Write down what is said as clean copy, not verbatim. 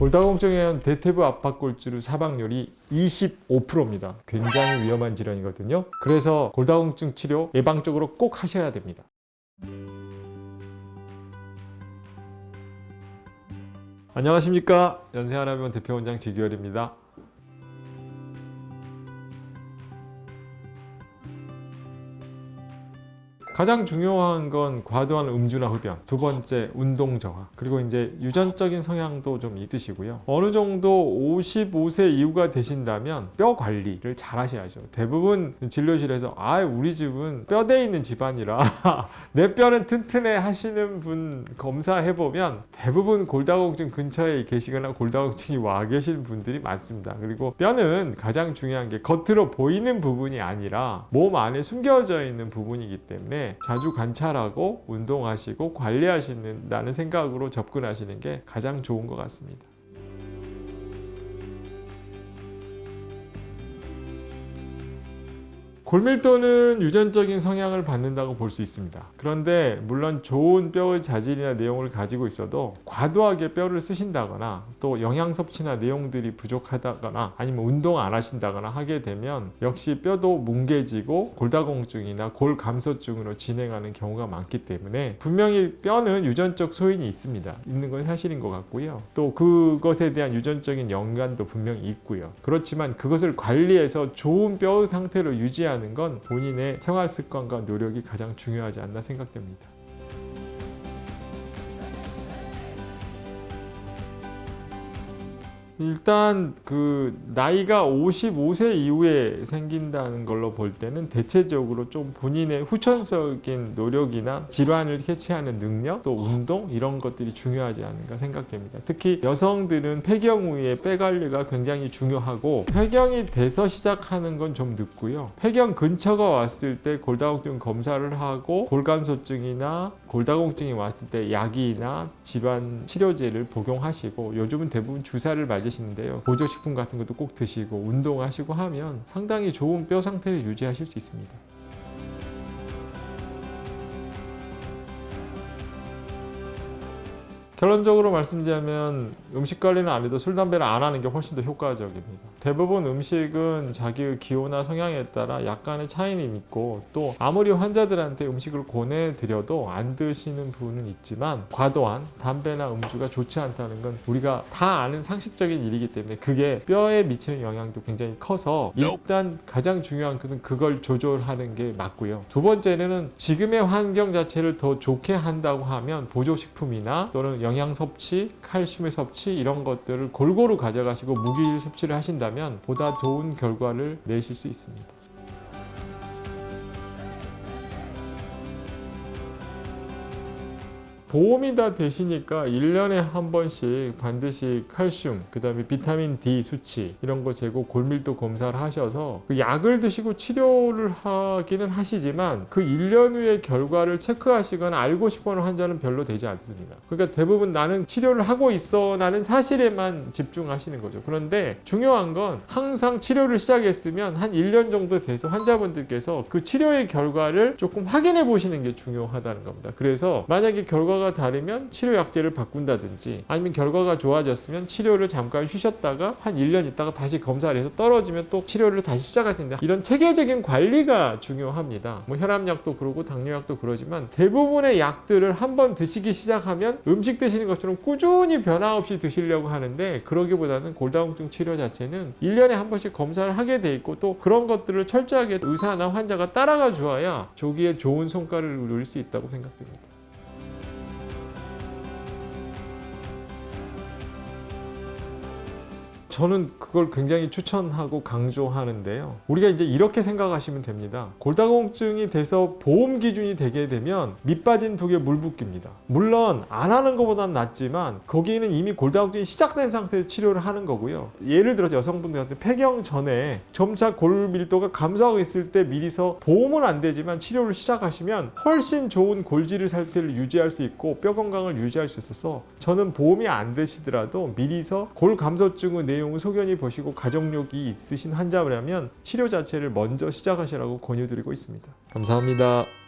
골다공증에 대퇴부 압박골주로 사망률이 25%입니다. 굉장히 위험한 질환이거든요. 그래서 골다공증 치료 예방적으로 꼭 하셔야 됩니다. 안녕하십니까. 연세하나병원 대표원장 지규열입니다. 가장 중요한 건 과도한 음주나 흡연, 두 번째 운동 저하, 그리고 이제 유전적인 성향도 좀 있으시고요. 어느 정도 55세 이후가 되신다면 뼈 관리를 잘 하셔야죠. 대부분 진료실에서 우리 집은 뼈대 있는 집안이라 내 뼈는 튼튼해 하시는 분 검사해보면 대부분 골다공증 근처에 계시거나 골다공증이 와 계신 분들이 많습니다. 그리고 뼈는 가장 중요한 게 겉으로 보이는 부분이 아니라 몸 안에 숨겨져 있는 부분이기 때문에 자주 관찰하고 운동하시고 관리하신다는 생각으로 접근하시는 게 가장 좋은 것 같습니다. 골밀도는 유전적인 성향을 받는다고 볼 수 있습니다. 그런데 물론 좋은 뼈의 자질이나 내용을 가지고 있어도 과도하게 뼈를 쓰신다거나 또 영양 섭취나 내용들이 부족하다거나 아니면 운동 안 하신다거나 하게 되면 역시 뼈도 뭉개지고 골다공증이나 골감소증으로 진행하는 경우가 많기 때문에 분명히 뼈는 유전적 소인이 있습니다. 있는 건 사실인 것 같고요. 또 그것에 대한 유전적인 연관도 분명히 있고요. 그렇지만 그것을 관리해서 좋은 뼈의 상태로 유지하는 건 본인의 생활 습관과 노력이 가장 중요하지 않나 생각됩니다. 일단 나이가 55세 이후에 생긴다는 걸로 볼 때는 대체적으로 좀 본인의 후천적인 노력이나 질환을 해체하는 능력, 또 운동 이런 것들이 중요하지 않은가 생각됩니다. 특히 여성들은 폐경 후에 뼈 관리가 굉장히 중요하고 폐경이 돼서 시작하는 건 좀 늦고요. 폐경 근처가 왔을 때 골다공증 검사를 하고 골감소증이나 골다공증이 왔을 때 약이나 질환 치료제를 복용하시고 요즘은 대부분 주사를 맞으시는데요. 보조식품 같은 것도 꼭 드시고 운동하시고 하면 상당히 좋은 뼈 상태를 유지하실 수 있습니다. 결론적으로 말씀드리자면 음식 관리는 안 해도 술, 담배를 안 하는 게 훨씬 더 효과적입니다. 대부분 음식은 자기의 기호나 성향에 따라 약간의 차이는 있고 또 아무리 환자들한테 음식을 권해드려도 안 드시는 분은 있지만 과도한 담배나 음주가 좋지 않다는 건 우리가 다 아는 상식적인 일이기 때문에 그게 뼈에 미치는 영향도 굉장히 커서 일단 가장 중요한 것은 그걸 조절하는 게 맞고요. 두 번째는 지금의 환경 자체를 더 좋게 한다고 하면 보조식품이나 또는 영양 섭취, 칼슘의 섭취 이런 것들을 골고루 가져가시고 무기질 섭취를 하신다면 보다 좋은 결과를 내실 수 있습니다. 보험이 다 되시니까 1년에 한 번씩 반드시 칼슘, 그 다음에 비타민 D 수치 이런 거 재고 골밀도 검사를 하셔서 그 약을 드시고 치료를 하기는 하시지만 그 1년 후의 결과를 체크하시거나 알고 싶어하는 환자는 별로 되지 않습니다. 그러니까 대부분 나는 치료를 하고 있어 라는 사실에만 집중하시는 거죠. 그런데 중요한 건 항상 치료를 시작했으면 한 1년 정도 돼서 환자분들께서 그 치료의 결과를 조금 확인해 보시는 게 중요하다는 겁니다. 그래서 만약에 결과가 다르면 치료 약제를 바꾼다든지 아니면 결과가 좋아졌으면 치료를 잠깐 쉬셨다가 한 1년 있다가 다시 검사를 해서 떨어지면 또 치료를 다시 시작하신다. 이런 체계적인 관리가 중요합니다. 혈압약도 그러고 당뇨약도 그러지만 대부분의 약들을 한번 드시기 시작하면 음식 드시는 것처럼 꾸준히 변화 없이 드시려고 하는데 그러기보다는 골다공증 치료 자체는 1년에 한 번씩 검사를 하게 돼 있고 또 그런 것들을 철저하게 의사나 환자가 따라가 주어야 조기에 좋은 성과를 누릴 수 있다고 생각됩니다. 저는 그걸 굉장히 추천하고 강조하는데요. 우리가 이제 이렇게 생각하시면 됩니다. 골다공증이 돼서 보험 기준이 되게 되면 밑 빠진 독에 물 붓기입니다. 물론 안 하는 것보다는 낫지만 거기는 이미 골다공증이 시작된 상태에서 치료를 하는 거고요. 예를 들어서 여성분들한테 폐경 전에 점차 골밀도가 감소하고 있을 때 미리서 보험은 안 되지만 치료를 시작하시면 훨씬 좋은 골질 상태를 유지할 수 있고 뼈 건강을 유지할 수 있어서 저는 보험이 안 되시더라도 미리서 골감소증의 내용을 소견히 보시고 가족력이 있으신 환자라면 치료 자체를 먼저 시작하시라고 권유드리고 있습니다. 감사합니다.